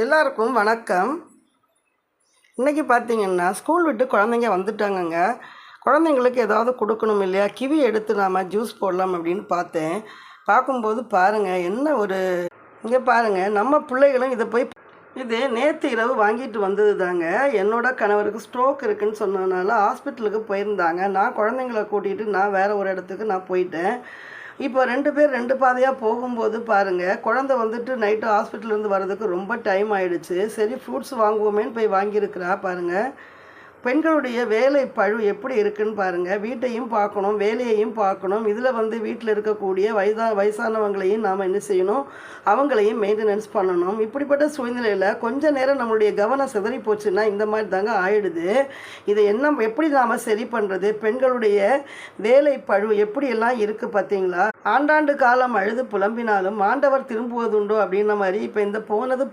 எல்லாருக்கும் வணக்கம். இன்றைக்கி பார்த்திங்கன்னா ஸ்கூல் விட்டு குழந்தைங்க வந்துட்டாங்கங்க. குழந்தைங்களுக்கு ஏதாவது கொடுக்கணும் இல்லையா, கிவி எடுத்து நாம் ஜூஸ் போடலாம் அப்படின்னு பார்த்தேன். பார்க்கும்போது பாருங்கள், என்ன ஒரு இங்கே பாருங்கள், நம்ம பிள்ளைகளும் இதை போய் இது நேற்று இரவு வாங்கிட்டு வந்தது தாங்க. என்னோட கணவருக்கு ஸ்ட்ரோக் இருக்குதுன்னு சொன்னதுனால ஹாஸ்பிட்டலுக்கு போயிருந்தாங்க. நான் குழந்தைங்கள கூட்டிகிட்டு நான் வேறு ஒரு இடத்துக்கு நான் போயிட்டேன். இப்போ 2 பேர் 2 பாதையாக போகும்போது பாருங்கள், குழந்தை வந்துட்டு நைட்டு ஹாஸ்பிட்டல்லேருந்து வர்றதுக்கு ரொம்ப டைம் ஆகிடுச்சு. சரி ஃப்ரூட்ஸ் வாங்குவோமேன்னு போய் வாங்கியிருக்கிறா பாருங்கள். பெண்களுடைய வேலை பழு எப்படி இருக்குன்னு பாருங்கள். வீட்டையும் பார்க்கணும், வேலையையும் பார்க்கணும். இதில் வீட்டில் இருக்கக்கூடிய வயசானவங்களையும் நாம் என்ன செய்யணும், அவங்களையும் மெயின்டெனன்ஸ் பண்ணணும். இப்படிப்பட்ட சூழ்நிலையில் கொஞ்ச நேரம் நம்மளுடைய கவனம் சிதறி போச்சுன்னா இந்த மாதிரி தாங்க ஆயிடுது. இதை எப்படி நாம் சரி பண்ணுறது? பெண்களுடைய வேலை பழு எப்படியெல்லாம் இருக்குது பார்த்தீங்களா? ஆண்டாண்டு காலம் அழுது புலம்பினாலும் ஆண்டவர் திரும்புவதுண்டோ அப்படின்ன மாதிரி இப்போ இந்த போனது